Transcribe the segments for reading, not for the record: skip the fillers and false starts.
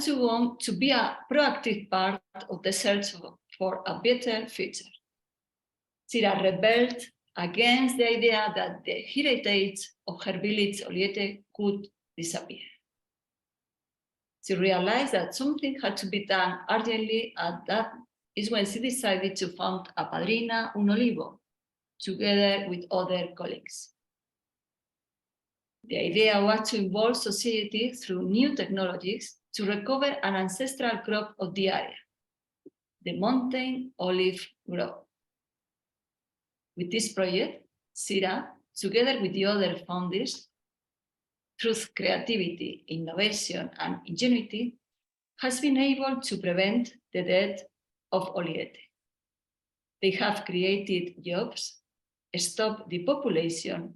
to want to be a proactive part of the search for a better future. Sira rebelled against the idea that the heritage of her village, Oliete, could disappear. She realized that something had to be done urgently, and that is when she decided to found Apadrina un olivo, together with other colleagues. The idea was to involve society through new technologies to recover an ancestral crop of the area, the mountain olive grove. With this project, Sira, together with the other founders, through creativity, innovation, and ingenuity, has been able to prevent the death of Oliete. They have created jobs, stopped depopulation,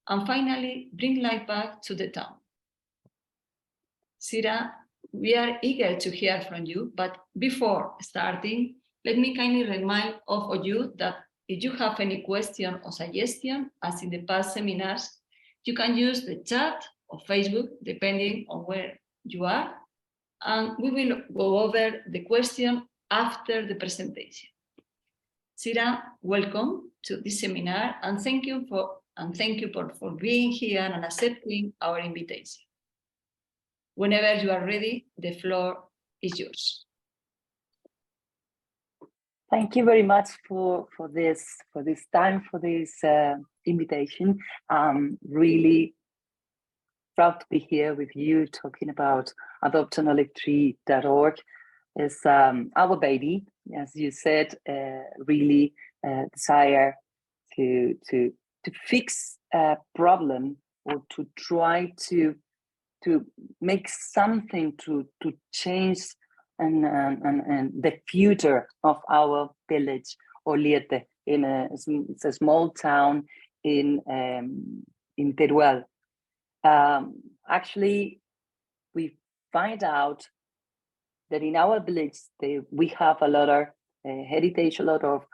and finally bring life back to the town. Sira, we are eager to hear from you, but before starting, let me kindly remind all of you that if you have any question or suggestion, as in the past seminars, you can use the chat or Facebook, depending on where you are, and we will go over the question after the presentation. Sira, welcome to this seminar, and thank you for being here and accepting our invitation. Whenever you are ready, the floor is yours. Thank you very much for this time, for this invitation. I'm really proud to be here with you talking about adoptionolivetree.org. It's our baby, as you said, really desire to fix a problem or to try to make something to change and the future of our village, Oliete, it's a small town in Teruel. Actually, we find out that in our village we have a lot of heritage, a lot of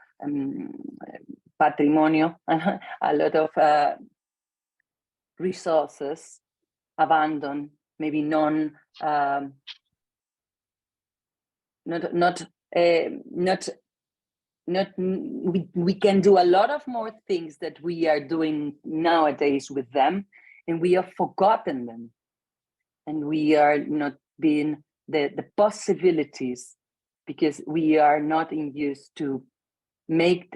patrimonio, a lot of resources abandoned, maybe we can do a lot of more things that we are doing nowadays with them, and we have forgotten them, and we are not being the possibilities, because we are not in use to make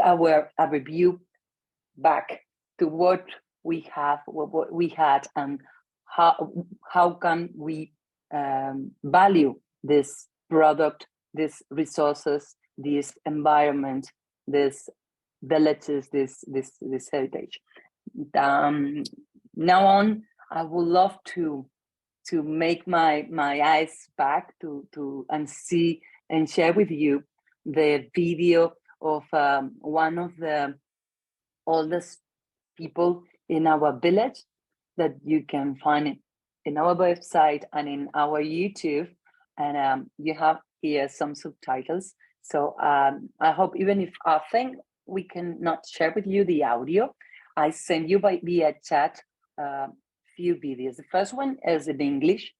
our review back to what we have, what we had, and how can we value this product, these resources, this environment, this villages, this heritage. Now on, I would love to make my eyes back to and see and share with you the video of one of the oldest people in our village that you can find in our website and in our YouTube, and you have here some subtitles. So I hope, even if I think we cannot share with you the audio, I send you via chat few videos. The first one is in English,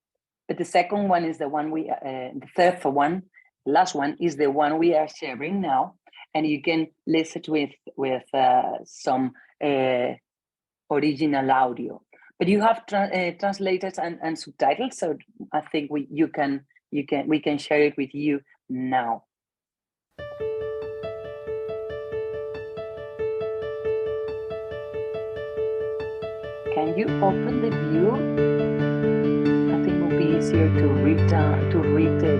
but the second one is the one the third one, last one is the one we are sharing now, and you can listen with some original audio. But you have translators and subtitles, so I think we can share it with you now. Can you open the view? I think it will be easier to read the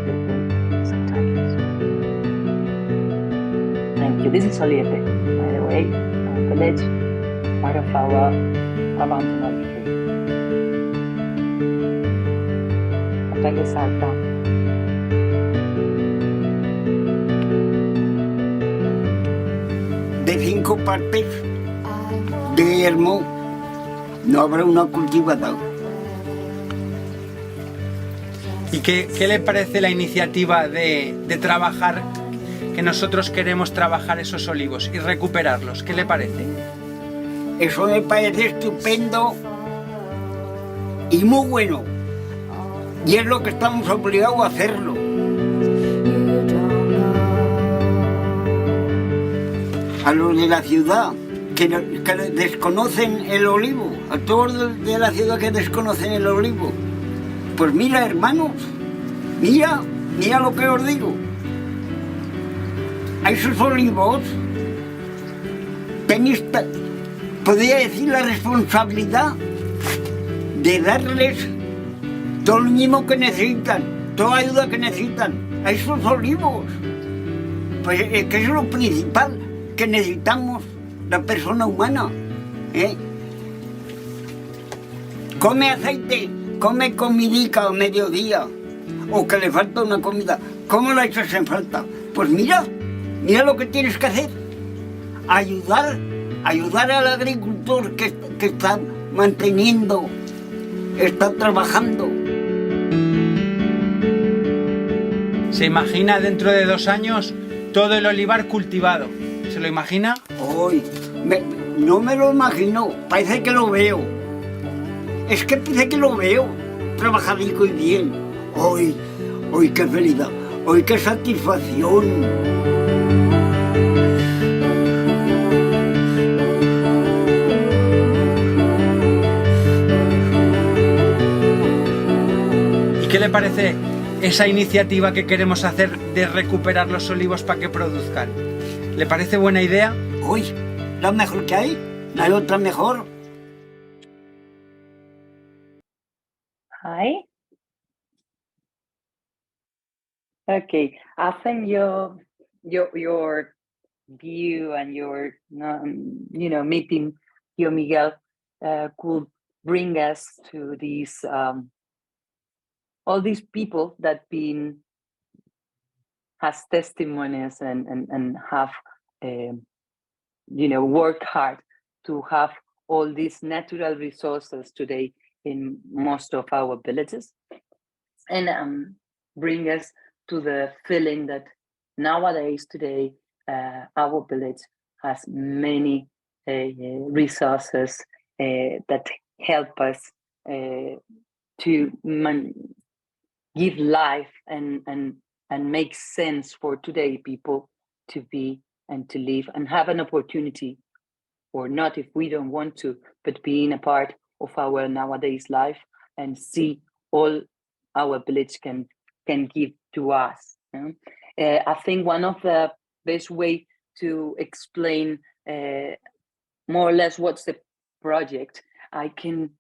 subtitles. Thank you. This is Oliete, by the way, our village, part of our abandoned tree. Calle Salta. De 5 partes de yermo no habrá una cultivada. ¿Y qué le parece la iniciativa de trabajar, que nosotros queremos trabajar esos olivos y recuperarlos? ¿Qué le parece? Eso me parece estupendo y muy bueno, Y es lo que estamos obligados a hacerlo. A los de la ciudad, que desconocen el olivo, a todos de la ciudad que desconocen el olivo. Pues mira, hermanos, mira lo que os digo. A esos olivos tenéis, podría decir, la responsabilidad de darles todo lo mismo que necesitan, toda ayuda que necesitan, a esos olivos. Pues que es lo principal que necesitamos la persona humana. Come aceite, come comidica a mediodía, o que le falta una comida. ¿Cómo la echas en falta? Pues mira lo que tienes que hacer. Ayudar al agricultor que está manteniendo, está trabajando. ¿Se imagina dentro de 2 años todo el olivar cultivado? ¿Se lo imagina? Hoy no me lo imagino, parece que lo veo. Es que parece que lo veo, trabajadico y bien. Hoy qué felicidad, hoy qué satisfacción. ¿Y qué le parece esa iniciativa que queremos hacer de recuperar los olivos para que produzcan? ¿Le parece buena idea? Uy, la mejor que hay, no hay otra mejor. Hi. Okay, I think your view and your meeting Tío Miguel could bring us to these all these people that has testimonies and have worked hard to have all these natural resources today in most of our villages, and bring us to the feeling that nowadays today our village has many resources that help us to give life and make sense for today people to be and to live and have an opportunity, or not if we don't want to, but being a part of our nowadays life and see all our village can give to us. I think one of the best way to explain more or less what's the project, I can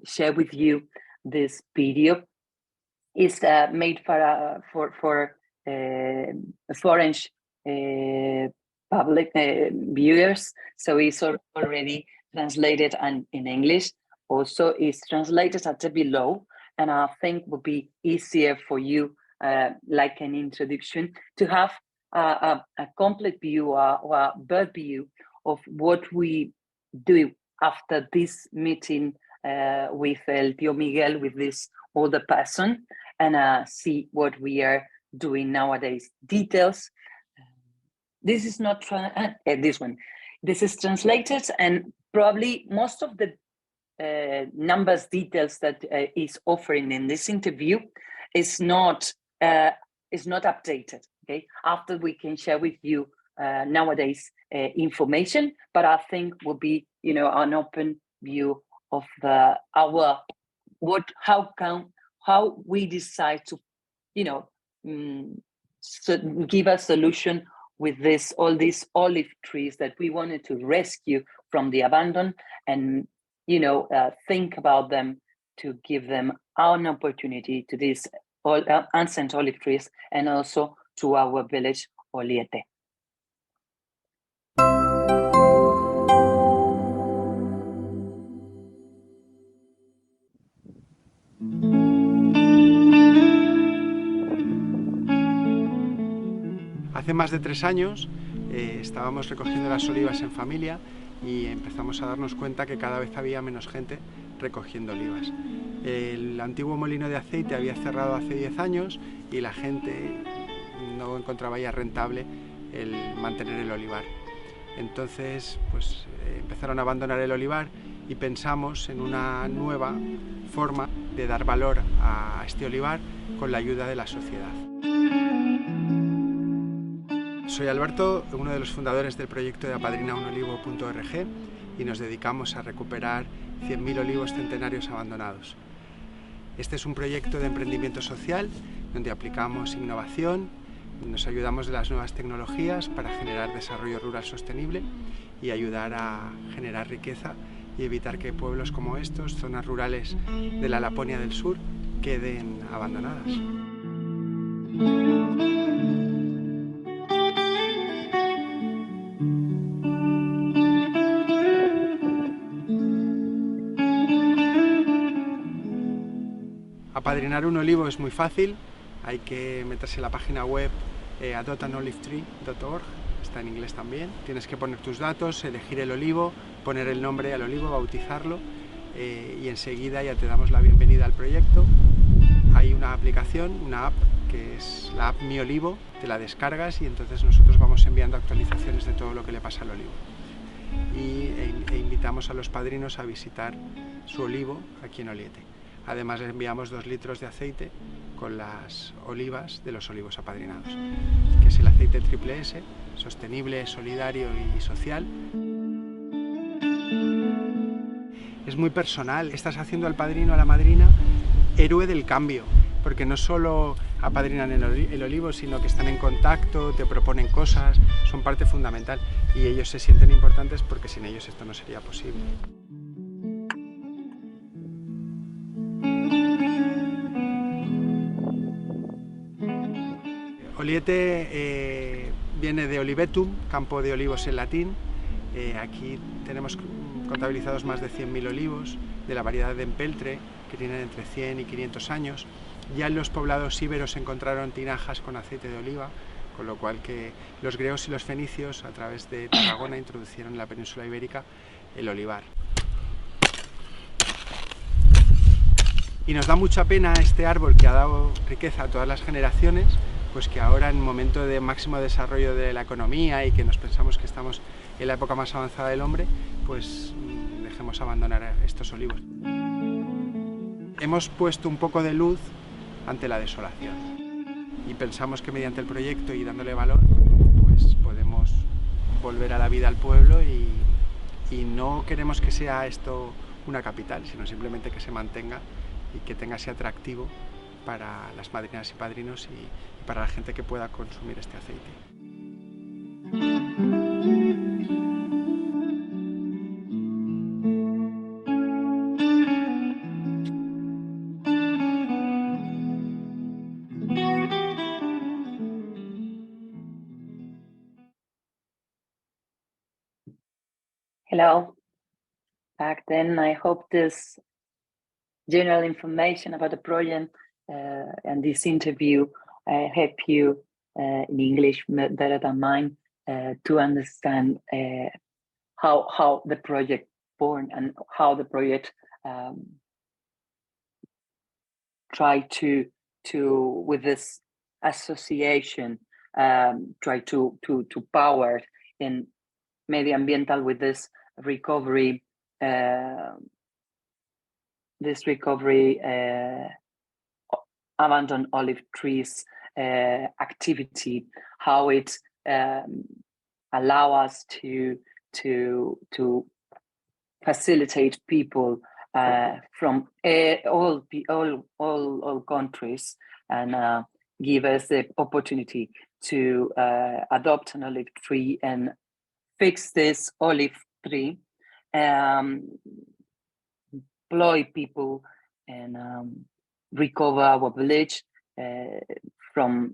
share with you this video. It's made for foreign public viewers, so it's already translated and in English. Also, it's translated at the below, and I think would be easier for you, like an introduction, to have a complete view or a bird view of what we do after this meeting with El Tío Miguel, with this older person, and see what we are doing nowadays. Details. This is not this one. This is translated, and probably most of the numbers details that is offering in this interview is not updated. Okay, after we can share with you nowadays information, but I think will be an open view of how we decide to give a solution with all these olive trees that we wanted to rescue from the abandon, and think about them to give them an opportunity to these ancient olive trees, and also to our village Oliete. Hace más de 3 años estábamos recogiendo las olivas en familia y empezamos a darnos cuenta que cada vez había menos gente recogiendo olivas. El antiguo molino de aceite había cerrado hace 10 años y la gente no encontraba ya rentable el mantener el olivar. Entonces empezaron a abandonar el olivar y pensamos en una nueva forma de dar valor a este olivar con la ayuda de la sociedad. Soy Alberto, uno de los fundadores del proyecto de apadrinaunolivo.org, y nos dedicamos a recuperar 100.000 olivos centenarios abandonados. Este es un proyecto de emprendimiento social donde aplicamos innovación, nos ayudamos de las nuevas tecnologías para generar desarrollo rural sostenible y ayudar a generar riqueza y evitar que pueblos como estos, zonas rurales de la Laponia del Sur, queden abandonadas. Apadrinar un olivo es muy fácil, hay que meterse en la página web adoptanolivetree.org, está en inglés también. Tienes que poner tus datos, elegir el olivo, poner el nombre al olivo, bautizarlo y enseguida ya te damos la bienvenida al proyecto. Hay una aplicación, una app, que es la app Mi Olivo, te la descargas y entonces nosotros vamos enviando actualizaciones de todo lo que le pasa al olivo. E invitamos a los padrinos a visitar su olivo aquí en Oliete. Además les enviamos 2 litros de aceite con las olivas de los olivos apadrinados, que es el aceite triple S, sostenible, solidario y social. Es muy personal, estás haciendo al padrino, a la madrina, héroe del cambio, porque no solo apadrinan el olivo, sino que están en contacto, te proponen cosas, son parte fundamental y ellos se sienten importantes porque sin ellos esto no sería posible. Oliete viene de olivetum, campo de olivos en latín. Aquí tenemos contabilizados más de 100.000 olivos de la variedad de empeltre, que tienen entre 100 y 500 años. Ya en los poblados íberos se encontraron tinajas con aceite de oliva, con lo cual que los griegos y los fenicios a través de Tarragona introducieron en la península ibérica el olivar. Y nos da mucha pena este árbol que ha dado riqueza a todas las generaciones, pues que ahora en momento de máximo desarrollo de la economía y que nos pensamos que estamos en la época más avanzada del hombre, pues dejemos abandonar estos olivos. Hemos puesto un poco de luz ante la desolación y pensamos que mediante el proyecto y dándole valor, pues podemos volver a la vida al pueblo y no queremos que sea esto una capital, sino simplemente que se mantenga y que tenga ese atractivo para las madrinas y padrinos y para la gente que pueda consumir este aceite. Hello. Back then, I hope this general information about the project and this interview help you in English better than mine to understand how the project born and how the project try to with this association try to power in medioambiental with this recovery abandoned olive trees activity, how it allow us to facilitate people from all countries and give us the opportunity to adopt an olive tree and fix this olive tree, employ people and recover our village from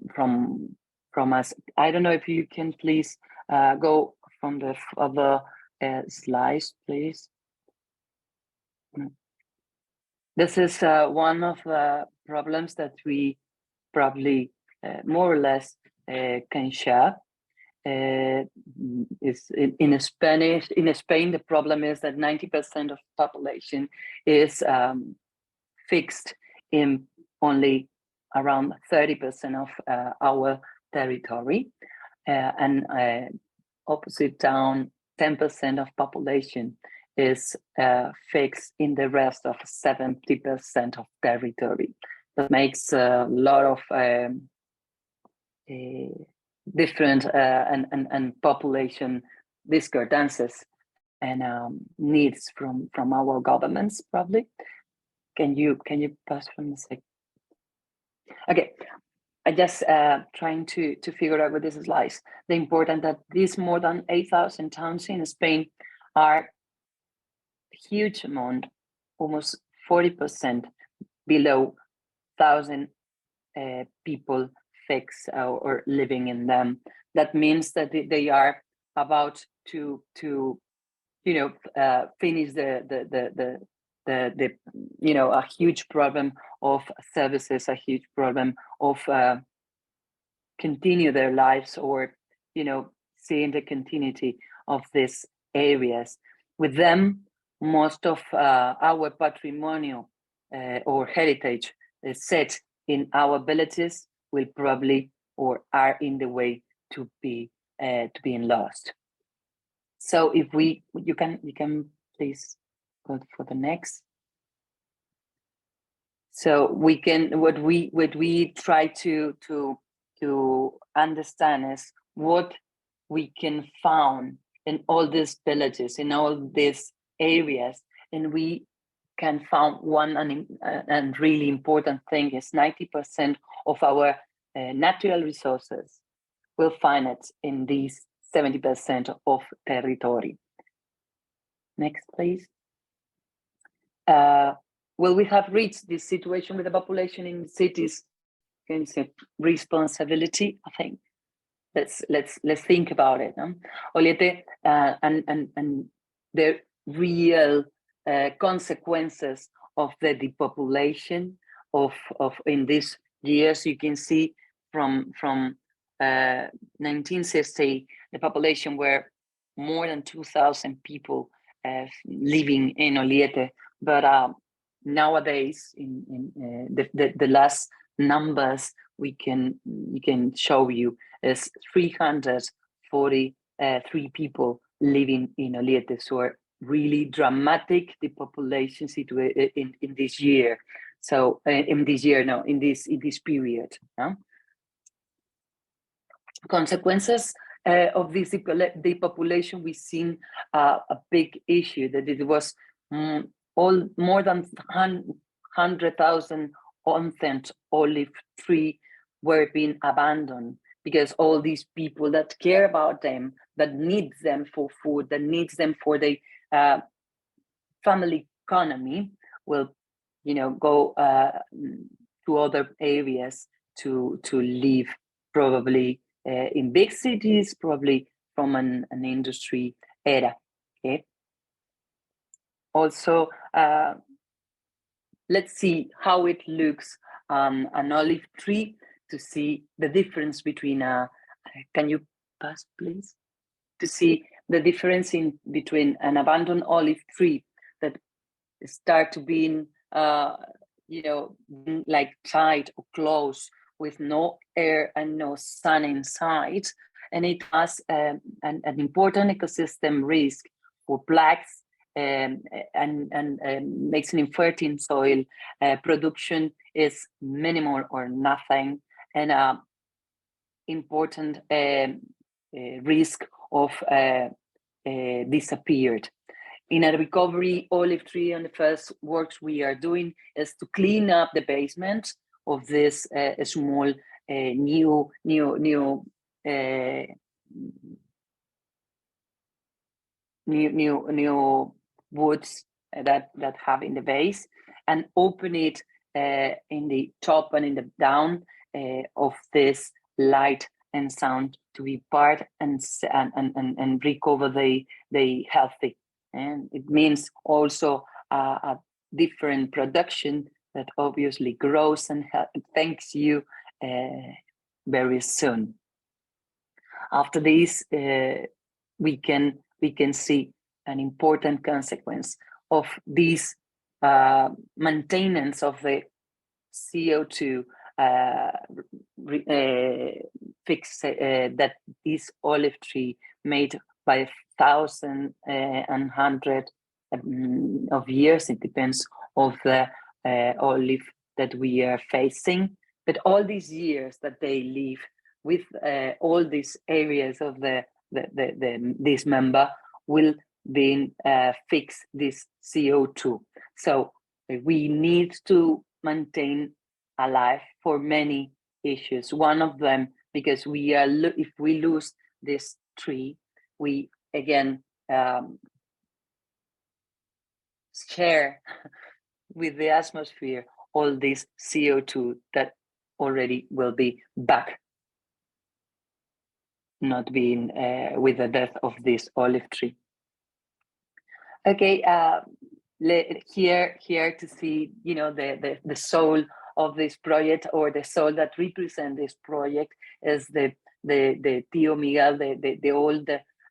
us. I don't know if you can please go from the other slides, please. This is one of the problems that we probably more or less can share. Is in Spanish. In Spain, the problem is that 90% of population is fixed in only around 30% of our territory, and opposite down 10% of population is fixed in the rest of 70% of territory. That makes a lot of different and population discordances and needs from our governments. Probably, can you pass from the second? Okay, I just trying to figure out with this slides the important that these more than 8,000 towns in Spain are huge amount, almost 40% below 1,000 people fixed or living in them. That means that they are about to finish the a huge problem of services, a huge problem of continue their lives, or seeing the continuity of these areas. With them, most of our patrimonial or heritage is set in our villages will probably or are in the way to being lost. So if you can please go for the next. So we can what we try to understand is what we can find in all these villages, in all these areas, and we can find one and really important thing is 90% of our natural resources will find it in these 70% of territory. Next, please. Well, we have reached this situation with the population in cities. Can you say responsibility? I think let's think about it. Oliete, and the real consequences of the depopulation of in these years. You can see from 1960, the population were more than 2,000 people living in Oliete, but nowadays in the last numbers we can show you is 343 people living in Oliete. So really dramatic depopulation situation in this year. So in this period. Consequences of this depopulation, we've seen a big issue that it was more than 100,000 ancient olive trees were being abandoned because all these people that care about them, that needs them for food, that needs them for the family economy, will go to other areas to live, probably in big cities, probably from an industry era. Okay. Also, let's see how it looks an olive tree to see the difference between can you pass please, to see the difference between an abandoned olive tree that start to being like tight or closed with no air and no sun inside, and it has an important ecosystem risk for plagues and makes an infertile soil. Production is minimal or nothing, and important risk of disappeared. In a recovery olive tree, and the first works we are doing is to clean up the basement of this small new woods that have in the base, and open it in the top and in the down of this light and sound to be part and recover the healthy. And it means also a different production that obviously grows and thanks you very soon. After this, we can see an important consequence of this maintenance of the CO2 fix that this olive tree made by 1,100 of years. It depends of the olive that we are facing. But all these years that they live with all these areas of this member will be fix this CO2. So we need to maintain alive for many issues. One of them, because we are if we lose this tree, we again share with the atmosphere all this CO2 that already will be back, not being with the death of this olive tree. Okay, here to see, you know, the soul of this project, or the soul that represents this project, is the Tío Miguel, the old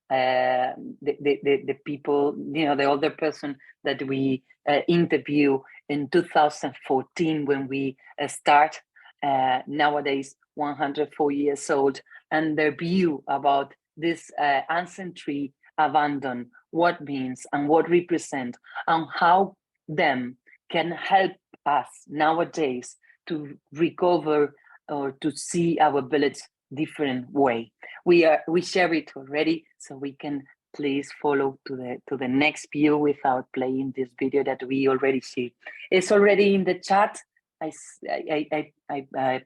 the people, you know, the older person that we interview in 2014 when we start. Nowadays 104 years old, and their view about this ancient tree abandon, what means and what represent, and how them can help us nowadays to recover or to see our village different way. We share it already, so we can please follow to the next view without playing this video that we already see. It's already in the chat. I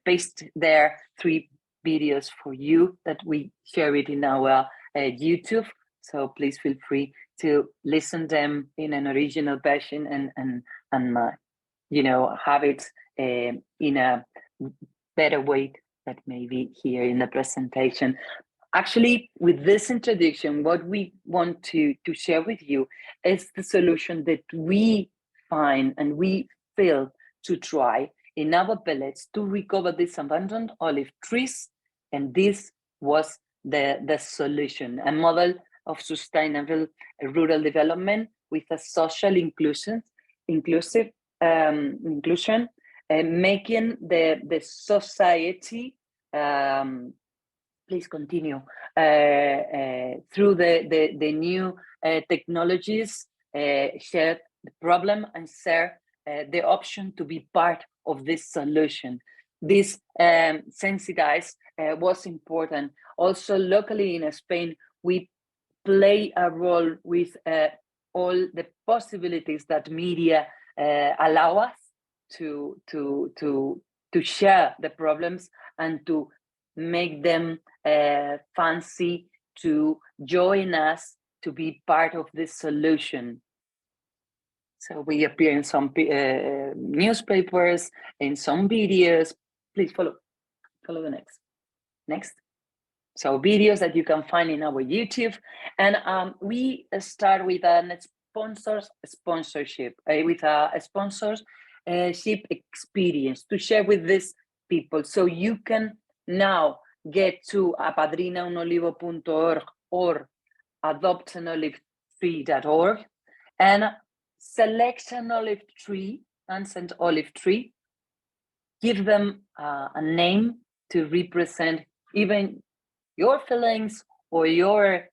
paste there 3 videos for you that we share it in our YouTube. So please feel free to listen them in an original version and you know, have it in a better way that maybe here in the presentation. Actually, with this introduction, what we want to share with you is the solution that we find and we feel to try in our village to recover these abandoned olive trees. And this was the solution, a model of sustainable rural development with a social inclusion, making the society, please continue, through the new technologies, share the problem and share the option to be part of this solution. This sensitize was important. Also locally in Spain, we play a role with all the possibilities that media allow us to share the problems and to make them fancy to join us to be part of this solution. So we appear in some newspapers, in some videos. Please follow the next. So videos that you can find in our YouTube. And we start with a sponsorship, with a sponsorship experience to share with these people. So you can now get to apadrinaunolivo.org or adoptanolivetree.org and select an olive tree, ancient olive tree, give them a name to represent even your feelings or your,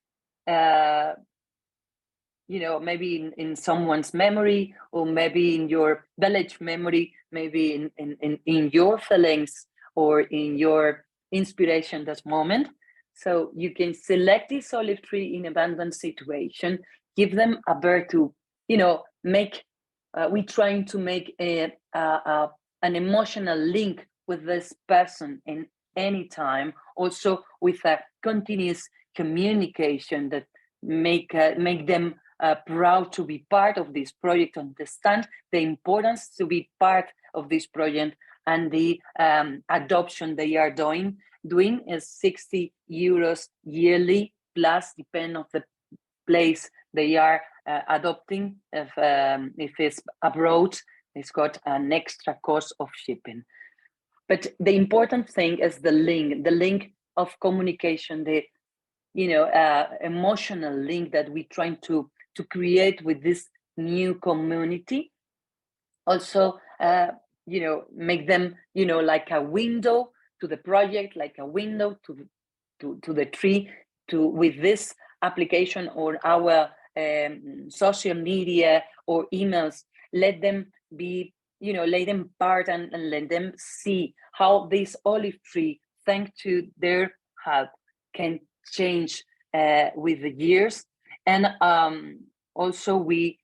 you know, maybe in someone's memory, or maybe in your village memory, maybe in your feelings or in your inspiration that moment. So you can select this olive tree in abandoned situation, give them a bird to, you know, make, we're trying to make an emotional link with this person in any time, also with a continuous communication that make them proud to be part of this project, understand the importance to be part of this project, and the adoption they are doing is 60 euros yearly, plus depend on the place they are adopting. If it's abroad, it's got an extra cost of shipping. But the important thing is the link of communication, the, you know, emotional link that we're trying to create with this new community. Also, you know, make them, you know, like a window to the project, like a window to the tree, with this application or our social media or emails, let them be, let them part and let them see how this olive tree, thanks to their help, can change with the years. And also we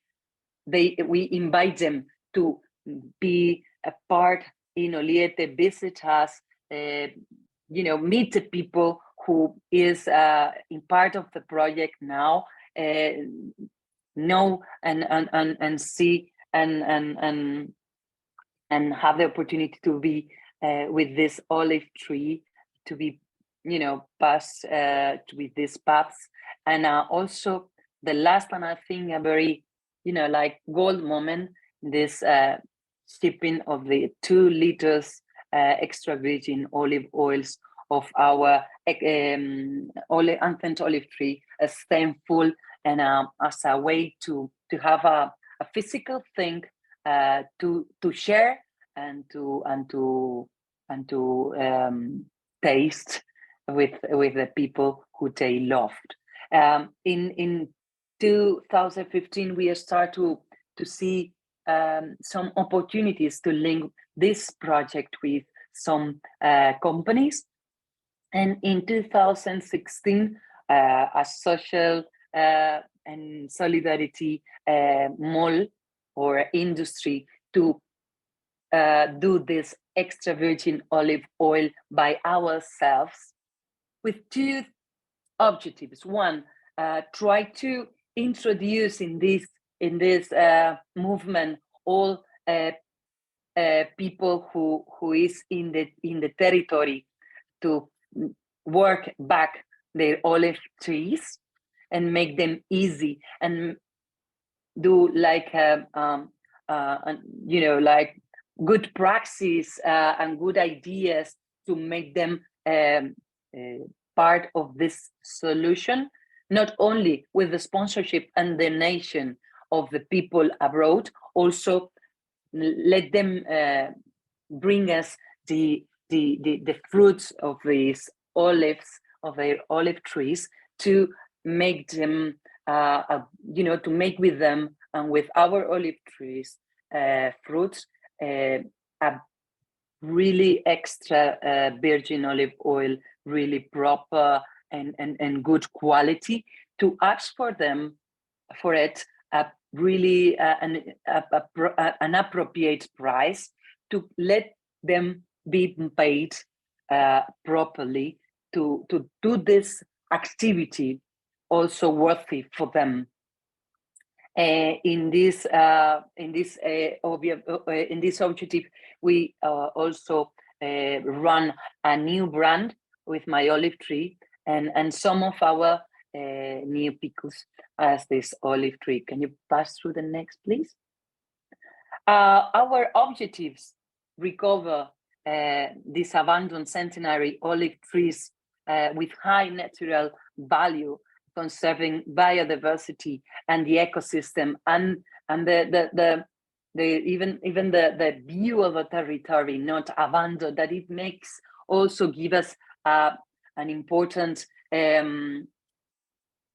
invite them to be a part in Oliete, visit us, meet the people who is in part of the project now, know and see and have the opportunity to be with this olive tree, to be pass with these paths. And also the last, and I think a very like gold moment, this shipping of the 2 liters extra virgin olive oils of our ancient olive tree, a stem full, and as a way to have a physical thing to share and to taste with the people who they loved. In 2015, we start to see some opportunities to link this project with some companies. And in 2016, a social and solidarity mall or industry to do this extra virgin olive oil by ourselves with 2 objectives. One, try to introduce in this movement all people who is in the territory to work back their olive trees and make them easy, and do like like good practice and good ideas to make them part of this solution, not only with the sponsorship and the donation of the people abroad, also let them bring us the fruits of these olives, of their olive trees, to make them to make with them and with our olive trees fruits a really extra virgin olive oil, really proper and good quality, to ask for it a really an appropriate price, to let them be paid properly, to do this activity also worthy for them. In this objective, we also run a new brand with my olive tree, and some of our new pickles as this olive tree. Can you pass through the next, please? Our objectives recover these abandoned centenary olive trees with high natural value, conserving biodiversity and the ecosystem, and the even the view of a territory not abandoned, that it makes also give us an important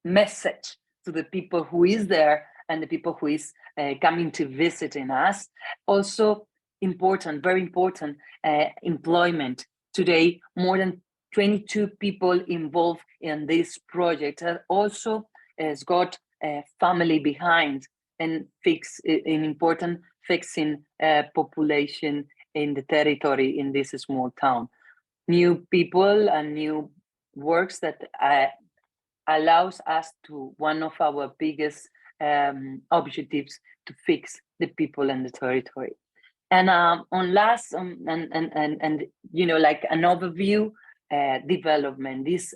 message to the people who is there and the people who is coming to visiting us. Also important, very important, employment. Today, more than 22 people involved in this project. Also has got a family behind, and an important fixing population in the territory in this small town. New people and new works that allows us to one of our biggest objectives, to fix the people and the territory. And on last and like an overview, development, this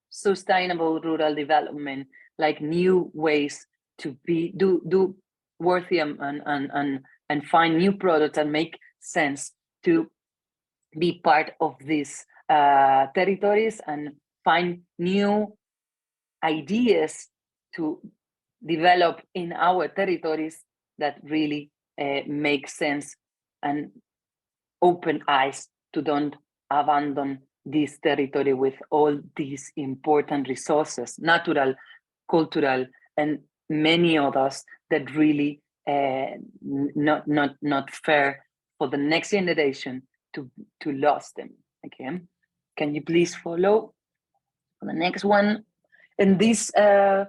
sustainable rural development, like new ways to do worthy and find new products and make sense to be part of these territories, and find new ideas to develop in our territories that really make sense, and open eyes to don't abandon this territory with all these important resources, natural, cultural, and many others that really not fair for the next generation to lose them. Okay, can you please follow the next one? And this objective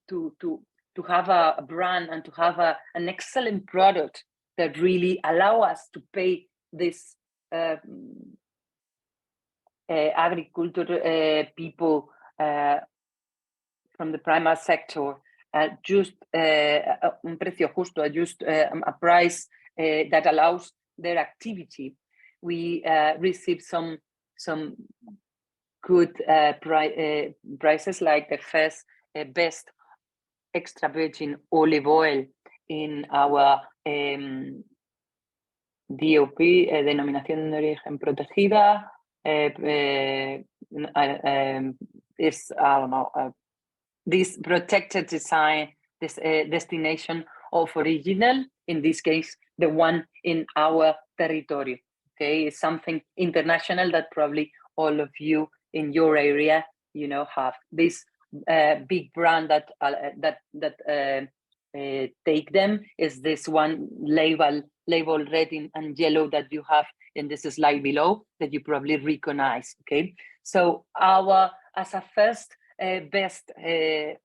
to have a brand and to have an excellent product that really allow us to pay this agriculture people from the primary sector just un precio justo, just a price that allows their activity. We receive some good prices, like the first best extra virgin olive oil in our DOP, denominación de origen protegida, is, I don't know, this protected design, this destination of original, in this case, the one in our territory. Okay, it's something international that probably all of you in your area, have this big brand that take them is this one label red and yellow that you have in this slide below that you probably recognize. Okay, so our as a first best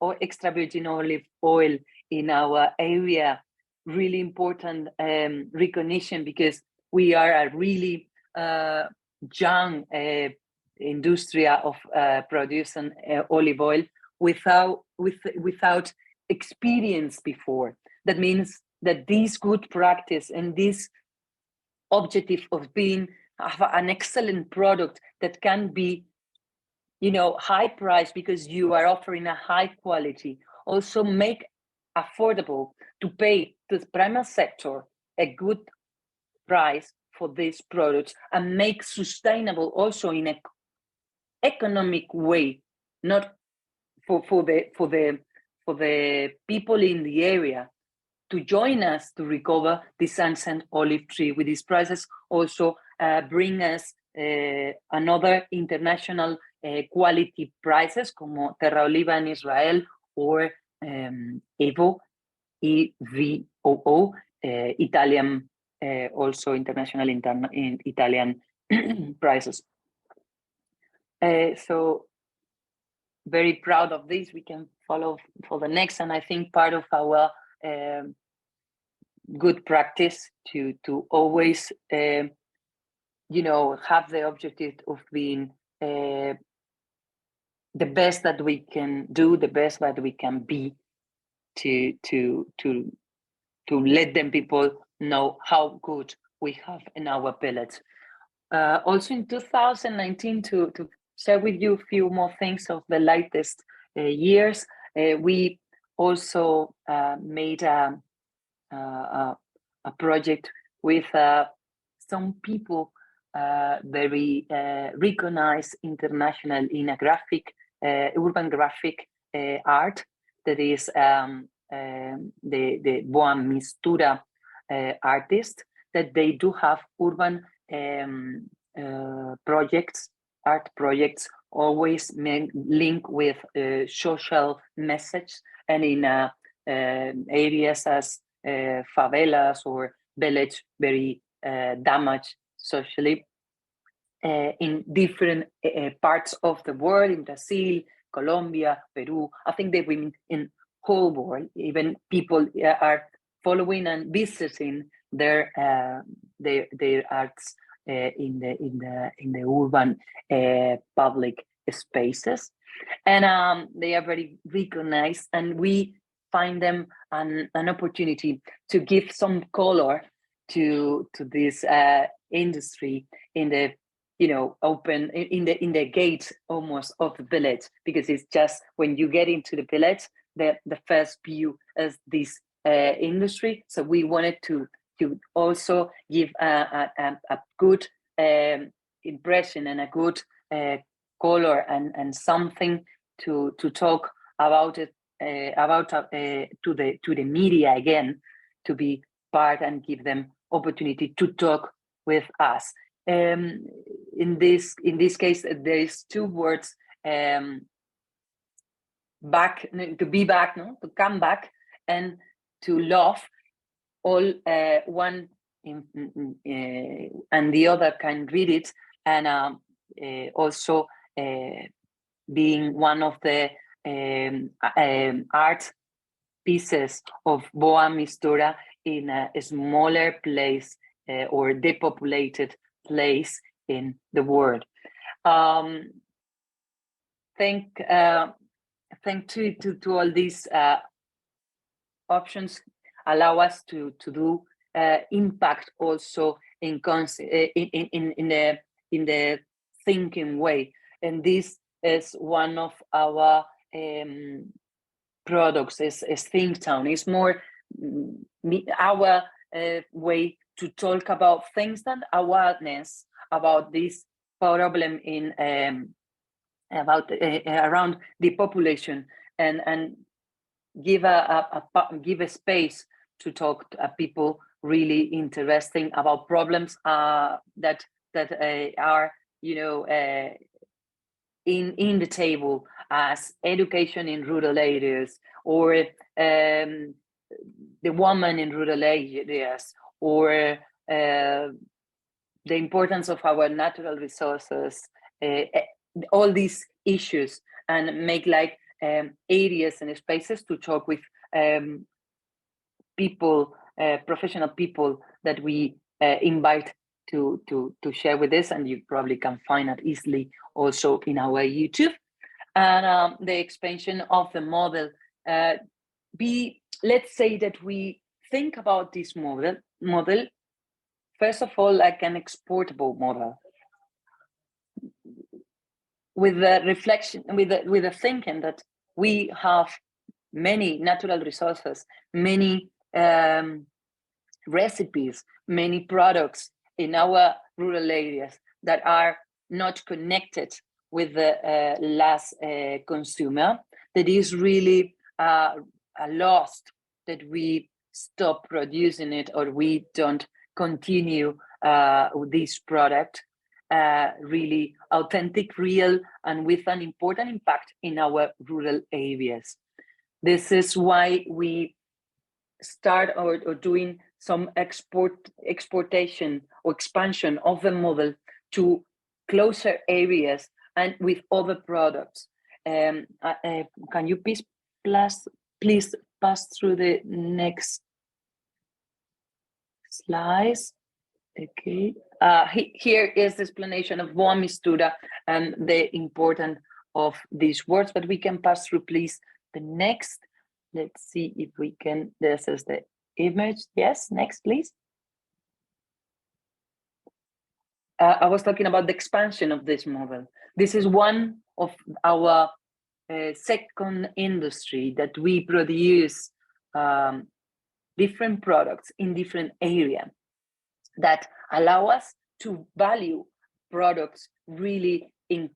or extra virgin olive oil in our area, really important recognition, because we are a really young industry of producing olive oil without experience before. That means that this good practice and this objective of being an excellent product that can be high price because you are offering a high quality, also make affordable to pay to the primary sector a good price for these products, and make sustainable also in an economic way, not for the people in the area to join us to recover the sunset olive tree. With these prices also bring us another international quality prices como Terra Oliva in Israel, or EVO, EVOO, Italian, also international in Italian prices. So very proud of this. We can follow for the next, and I think part of our good practice to always have the objective of being the best that we can do, the best that we can be, to let them people know how good we have in our village. Also in 2019, to share with you a few more things of the latest years, we also made a project with some people very recognized international in a graphic, urban graphic art, that is the Boa Mistura artist, that they do have urban projects, art projects, always link with social message, and in areas as favelas or village very damaged socially, in different parts of the world, in Brazil, Colombia, Peru. I think they've been in whole world. Even people are following and visiting their arts in the urban public spaces, and they are very recognized, and we find them an opportunity to give some color to this industry in the open in the gates almost of the village, because it's just when you get into the village that the first view is this industry. So we wanted to also give a good impression and a good color and something to talk about it to the media again, to be part and give them opportunity to talk with us. In this case, there is two words be back, no, to come back and to love all one and the other can read it, and also being one of the art pieces of Boa Mistura in a smaller place or depopulated place in the world. Thank to all these options allow us to do impact also in the thinking way, and this is one of our products. Is Think Town. It's more our way to talk about things and awareness about this problem in around the population, and give a space to talk to people really interesting about problems that are, you know, in the table, as education in rural areas, or the woman in rural areas, or the importance of our natural resources, all these issues, and make like areas and spaces to talk with people, professional people that we invite to share with us, and you probably can find it easily also in our YouTube. And the expansion of the model, let's say that we think about this model first of all like an exportable model, with the reflection, with the thinking that we have many natural resources, many recipes, many products in our rural areas that are not connected with the last consumer, that is really a loss that we stop producing it, or we don't continue with this product, really authentic, real, and with an important impact in our rural areas. This is why we start or doing some exportation or expansion of the model to closer areas and with other products. Can you please pass through the next slides? Okay. Here is the explanation of Boa Mistura and the importance of these words, but we can pass through, please, the next. Let's see if we can. This is the image. Yes, next, please. I was talking about the expansion of this model. This is one of our second industry that we produce different products in different areas that allow us to value products really in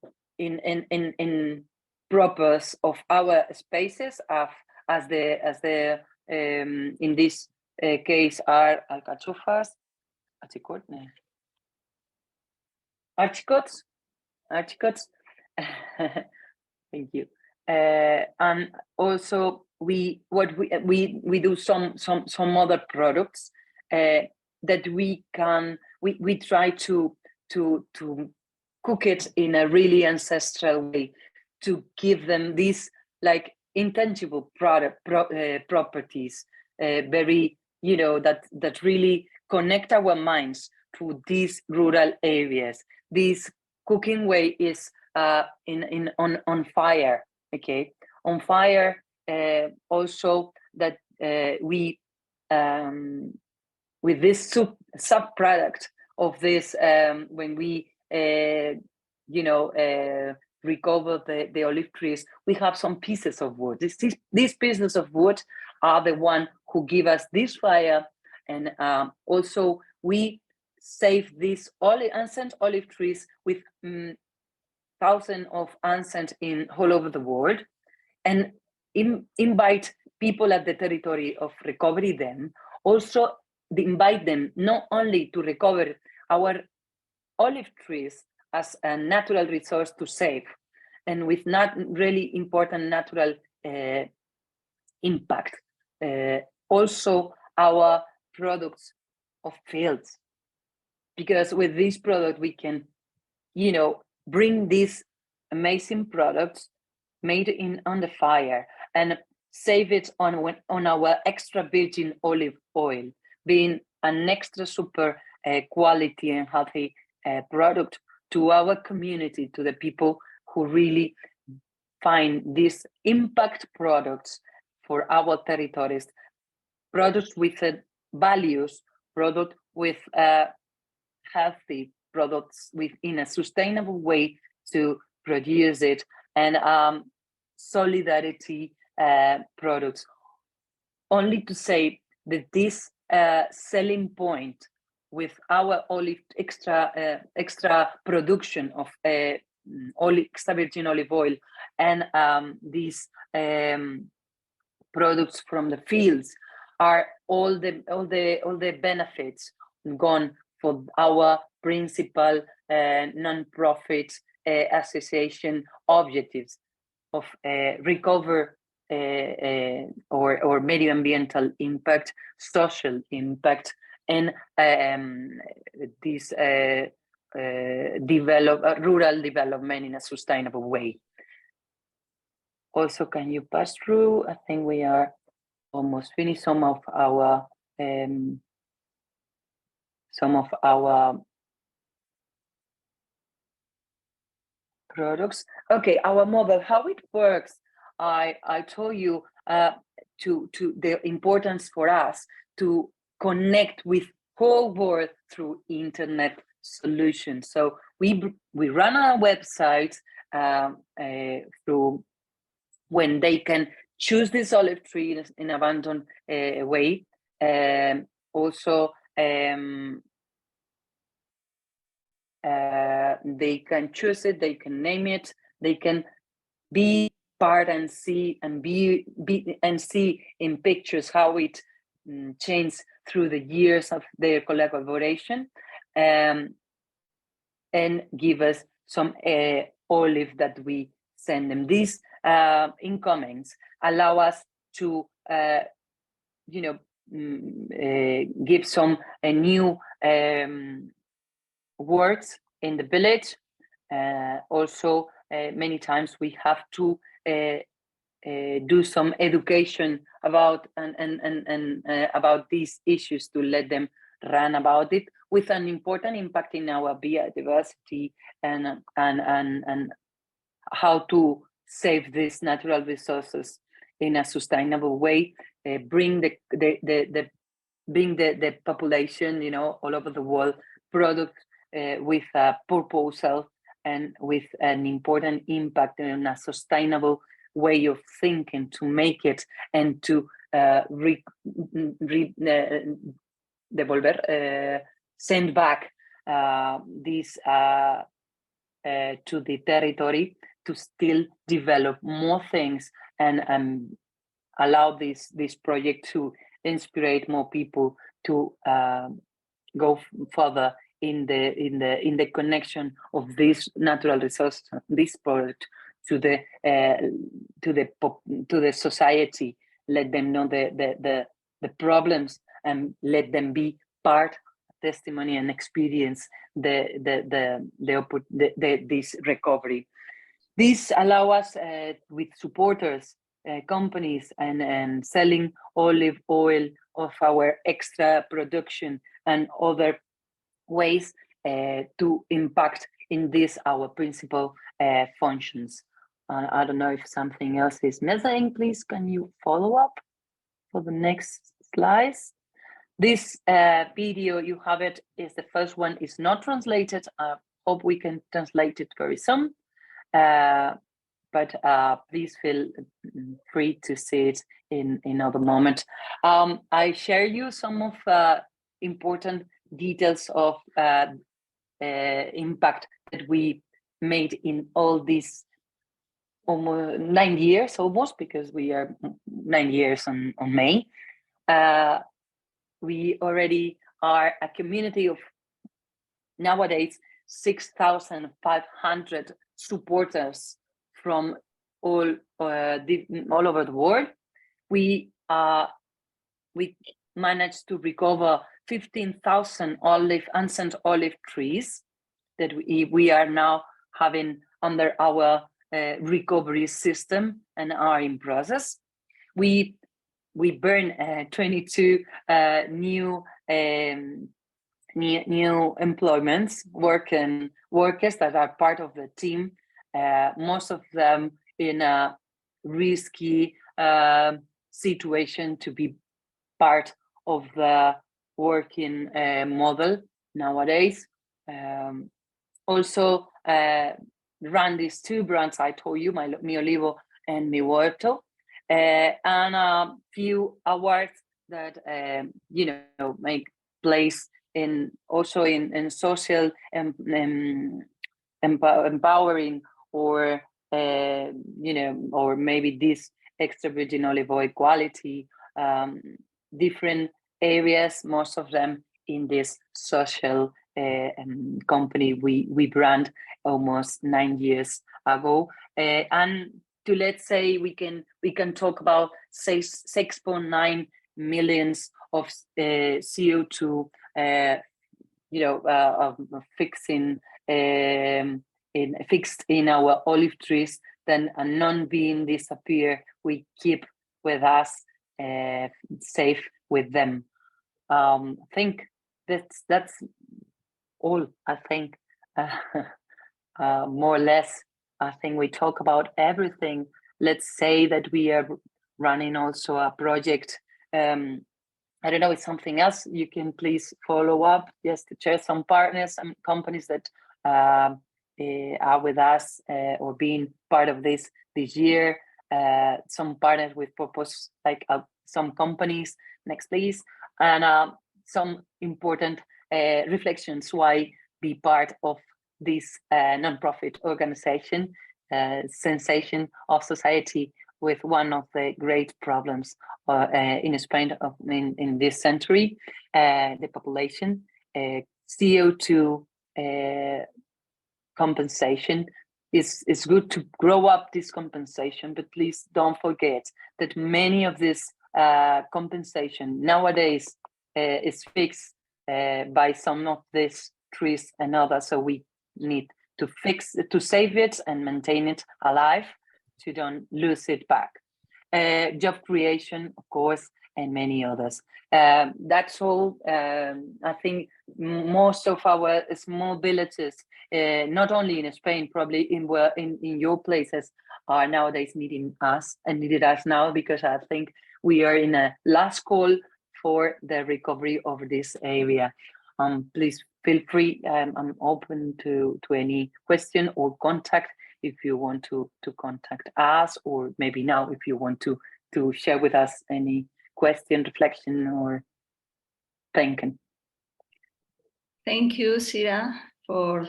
purpose of our spaces, as the in this case are alcachofas, archicots. Thank you. And also we do some other products that we try to cook it in a really ancestral way, to give them these like intangible properties, very, you know, that really connect our minds to these rural areas. This cooking way is on fire, okay, on fire. Also that we with this sub product of this, when we recover the olive trees, we have some pieces of wood. These pieces of wood are the one who give us this fire, and also we save these ancient olive trees with thousands of ancient in all over the world, and invite people at the territory of recovery them. Also invite them not only to recover our olive trees as a natural resource to save, and with not really important natural impact. Also our products of fields, because with this product we can, bring these amazing products made on the fire and save it on our extra virgin olive oil, being an extra super quality and healthy product to our community, to the people who really find these impact products for our territories, products with values, product with healthy products in a sustainable way to produce it, and solidarity products. Only to say that this selling point with our extra production of extra virgin olive oil and these products from the fields are all the benefits gone for our principal non-profit association objectives of recover or medioambiental impact, social impact, and this rural development in a sustainable way. Also, can you pass through? I think we are almost finished. Some of our products. Okay, our model, how it works. I told you to the importance for us to connect with whole world through internet solutions. So we run our website through when they can choose this olive tree in abandoned way. Also, they can choose it, they can name it, they can be part and see in pictures how it changed through the years of their collaboration, and give us some olive that we send them. These incomings allow us to give some new words in the village. Also, many times we have to do some education about about these issues to let them run about it, with an important impact in our biodiversity and how to save these natural resources in a sustainable way. Bring the population, all over the world, product with a proposal and with an important impact in a sustainable way of thinking to make it, and to send back this to the territory to still develop more things and allow this project to inspire more people to go further in the connection of this natural resource, this product, to the society. Let them know the problems, and let them be part, testimony, and experience this recovery. This allow us with supporters, companies, and selling olive oil of our extra production and other ways to impact in this our principal functions. I don't know if something else is missing. Please, can you follow up for the next slides? This video, you have it, is the first one, is not translated. I hope we can translate it very soon. But please feel free to see it in another moment. I share you some of important details of impact that we made in all these almost 9 years, because we are 9 years on May. We already are a community of nowadays 6,500 supporters from all over the world. We managed to recover 15,000 ancient olive trees that we are now having under our recovery system and are in process. We burn 22 new employments, workers that are part of the team, most of them in a risky situation to be part of the working model nowadays. Also run these two brands I told you, Mi Olivo and Mi Huerto, and a few awards that make place in social empowering, or or maybe this extra virgin olive oil quality, different areas, most of them in this social company we brand almost 9 years ago, and to, let's say, we can talk about 6.9 millions of CO2 fixed in our olive trees, then a non-being disappear, we keep with us, safe with them. I think that's all. I think more or less, I think we talk about everything. Let's say that we are running also a project. I don't know, it's something else. You can please follow up, just to share some partners and companies that are with us or being part of this year. Some partners with purpose, like some companies. Next, please. And some important reflections why be part of this non-profit organization, sensation of society, with one of the great problems in Spain in this century, the population, CO2 compensation. It's good to grow up this compensation, but please don't forget that many of this compensation nowadays is fixed by some of these trees and others. So we need to save it and maintain it alive, to don't lose it back. Job creation, of course, and many others. That's all. I think most of our small villages, not only in Spain, probably in your places, are nowadays needed us now, because I think we are in a last call for the recovery of this area. Please feel free. I'm open to any question or contact if you want to contact us, or maybe now if you want to share with us any question, reflection, or thinking. Thank you, Sira, for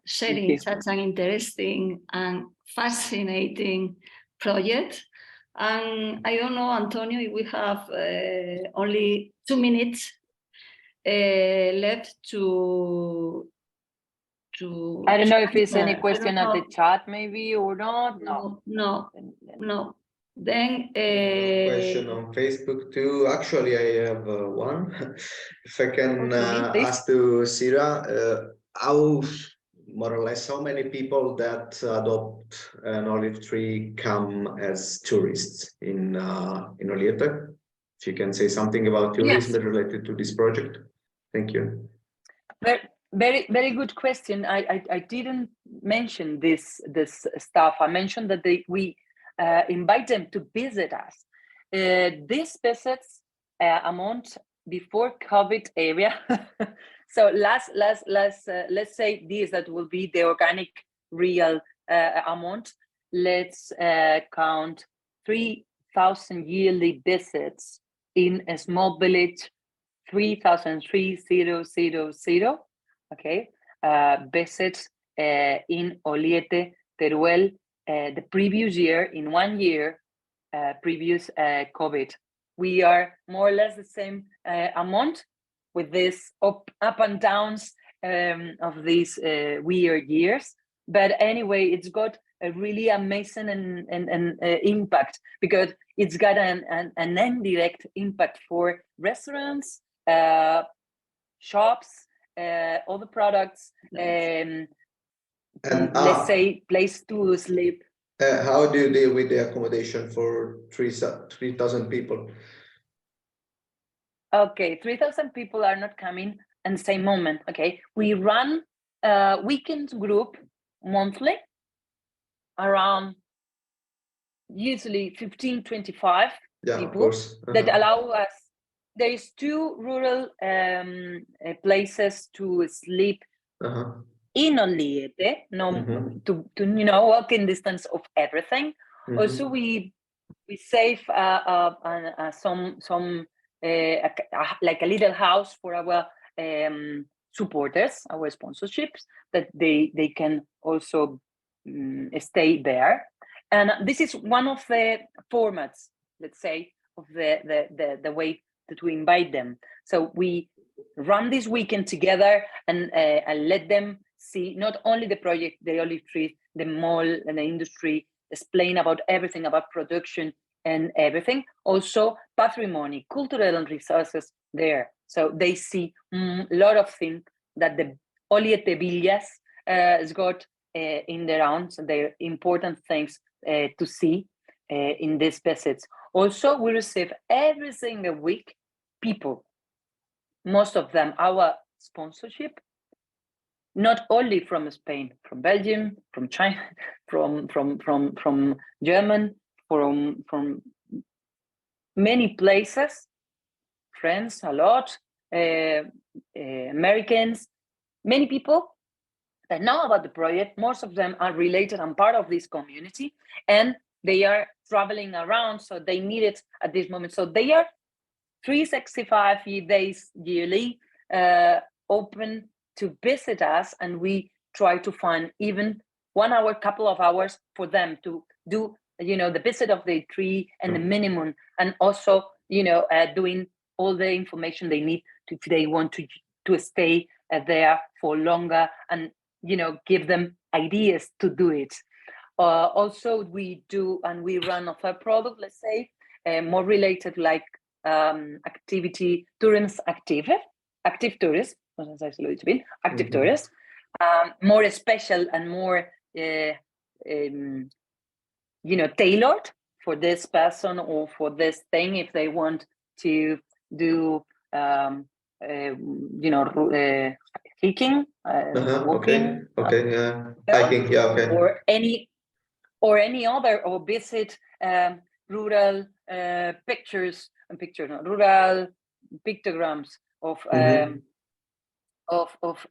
sharing such an interesting and fascinating project. And I don't know, Antonio, if we have only 2 minutes left to. I don't know if there's any question at the chat, maybe, or not. No. Then question on Facebook too. Actually, I have one. If I can ask to Sira, how more or less how many people that adopt an olive tree come as tourists in Oliete? If you can say something about tourism related to this project. Thank you. Very, very good question. I didn't mention this stuff. I mentioned that we invite them to visit us. These visits amount before COVID area. So let's say this, that will be the organic real amount. Let's count 3,000 yearly visits in a small village, 3,000. Okay, visits in Oliete, Teruel, the previous year, in 1 year, previous COVID. We are more or less the same amount, with this up and downs of these weird years. But anyway, it's got a really amazing and impact, because it's got an indirect impact for restaurants, shops, all the products, And let's say place to sleep. how do you deal with the accommodation for 3,000 people? Okay, 3,000 people are not coming at the same moment. Okay, we run a weekend group monthly, around usually 15, 25 Yeah, people, of course. that allow us. There is 2 rural places to sleep in Oliete, to walking distance of everything. Also, we save some like a little house for our supporters, our sponsorships, that they can also stay there. And this is one of the formats, let's say, of the way that we invite them. So we run this weekend together and let them see not only the project, the olive tree, the mall and the industry, explain about everything about production and everything. Also patrimony, cultural and resources there. So they see a lot of things that the Oliete Villas has got in their own, so they're important things to see in these visits. Also, we receive every single week people, most of them our sponsorship, not only from Spain, from Belgium, from China, from German, from many places, France a lot, Americans, many people that know about the project. Most of them are related and part of this community, and they are traveling around, so they need it at this moment. So they are 365 days yearly open to visit us, and we try to find even 1 hour, couple of hours for them to do the visit of the tree and the minimum, and also doing all the information they need if they want to stay there for longer, and give them ideas to do it. Also, we do and we run of a product, let's say, more related, like activity tourism, active tourism, active tourism, more special and more tailored for this person or for this thing, if they want to do hiking, walking, okay, yeah, hiking, yeah, okay, or any other, or visit rural rural pictograms of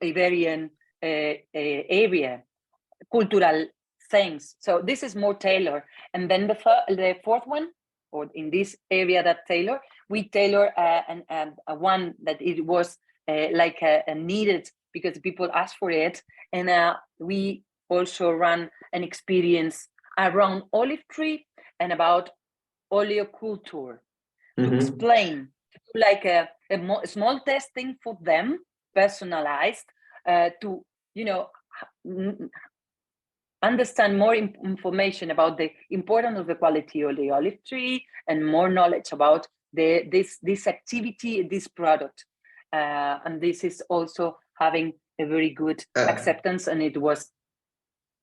Iberian area, cultural things. So this is more tailored. And then the fourth one, or in this area that tailor, we tailor a one that it was like a needed because people asked for it. And we also run an experience around olive tree and about oleoculture to explain, like a small testing for them, personalized, to understand more information about the importance of the quality of the olive tree, and more knowledge about this activity, this product, and this is also having a very good acceptance, and it was.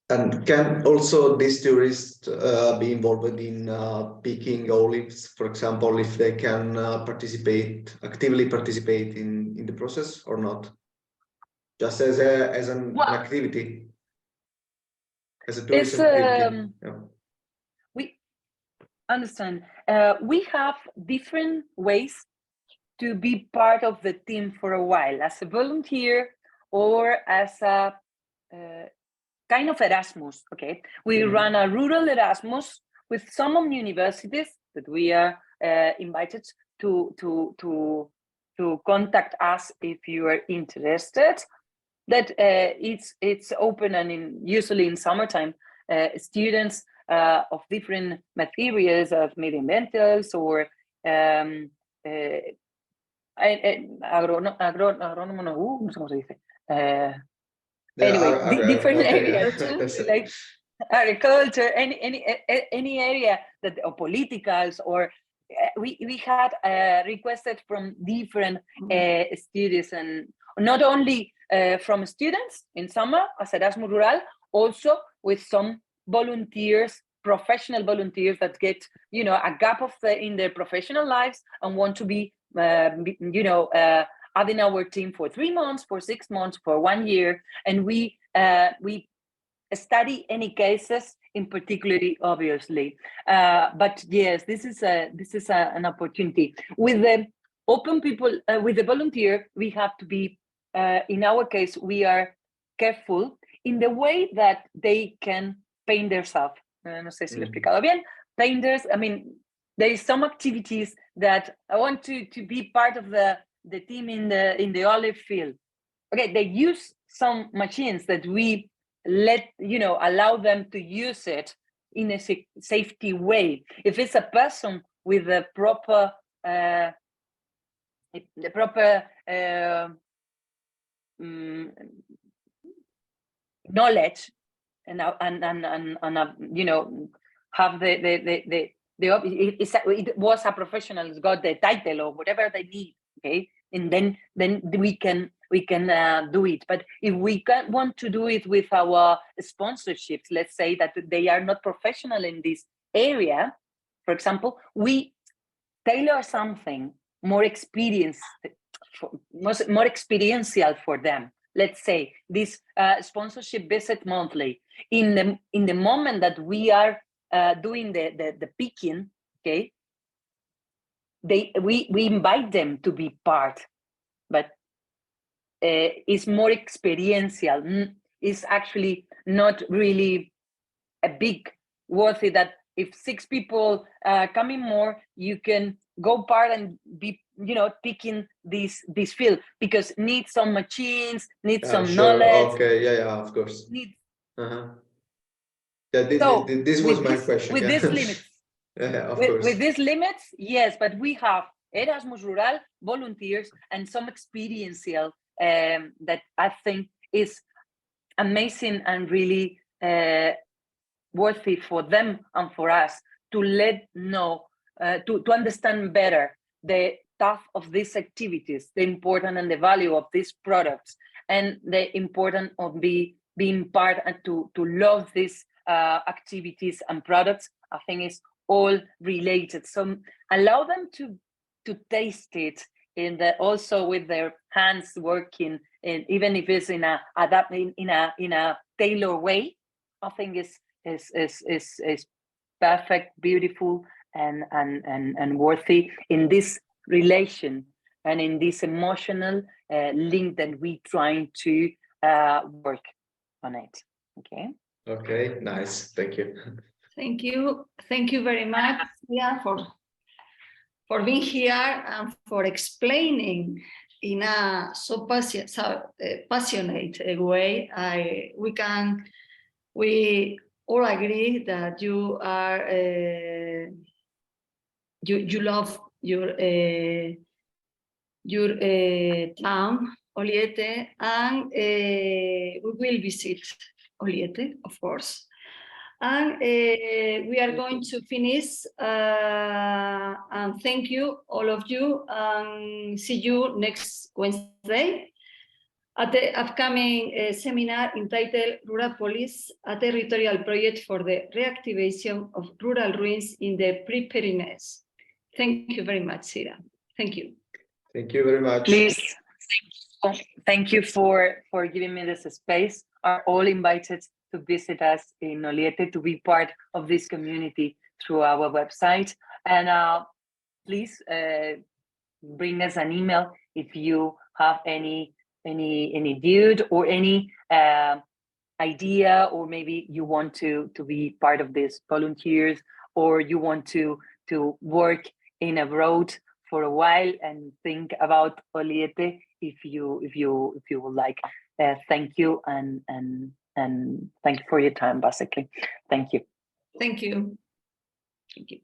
And can also these tourists be involved in picking olives, for example, if they can actively participate in the process or not? Just as an activity, as a tourism activity. Yeah. We understand. We have different ways to be part of the team for a while, as a volunteer or as a kind of Erasmus. Okay, we run a rural Erasmus with some universities that we are invited to contact us if you are interested. That it's open, and usually in summertime, students of different materials, of environmentals or agrónomo, no sé cómo se dice. Anyway, different areas, like agriculture, any area that, or politicals, or we had requested from different studies, and not only from students in summer as Erasmus Rural, also with some volunteers, professional volunteers that get, you know, a gap in their professional lives and want to be, adding our team for 3 months, for 6 months, for 1 year, and we study any cases in particularly, obviously. But yes, this is an opportunity with the open people, with the volunteer. We have to be, in our case, we are careful in the way that they can paint themselves. No sé si lo he explicado bien. Painters, I mean, there is some activities that I want to be part of the team in the olive field. Okay, they use some machines that we allow them to use it in a safety way. If it's a person with the proper knowledge and have it was a professional, it's got the title or whatever they need, okay, and then we can do it. But if we want to do it with our sponsorships, let's say that they are not professional in this area, for example, we tailor something more more experiential for them. Let's say this sponsorship visit monthly. In the moment that we are doing the picking, okay, we invite them to be part, but it's more experiential. It's actually not really a big worthy that if 6 people coming more, you can go part and be, picking this field, because need some machines, need some knowledge. Okay, yeah, of course. Yeah, this was my question. With these limits. Yeah, of course. With these limits, yes, but we have Erasmus Rural volunteers and some experiential that I think is amazing and really worthy for them and for us to know, to understand better the tough of these activities, the importance and the value of these products, and the importance of being part and to love these activities and products. I think it's all related. So allow them to taste it also with their hands working, and even if it's in a tailored way, I think is perfect, beautiful, and worthy in this relation and in this emotional link that we trying to work on it. Okay, nice. Thank you. Thank you very much, Sira, for being here and for explaining in a so passionate way. We all agree that you are you love your town, Oliete, and we will visit Oliete, of course. And we are going to finish, and thank you, all of you, and see you next Wednesday at the upcoming seminar entitled Rural Police, a territorial project for the reactivation of rural ruins in the Pre-Pyrenees. Thank you very much, Sira. Thank you. Thank you very much. Please, thank you for giving me this space. Are all invited to visit us in Oliete, to be part of this community through our website. And please bring us an email if you have any dude or any idea, or maybe you want to be part of this volunteers, or you want to work in abroad for a while and think about Oliete. If you would like, thank you and thank you for your time. Basically, thank you. Thank you. Thank you.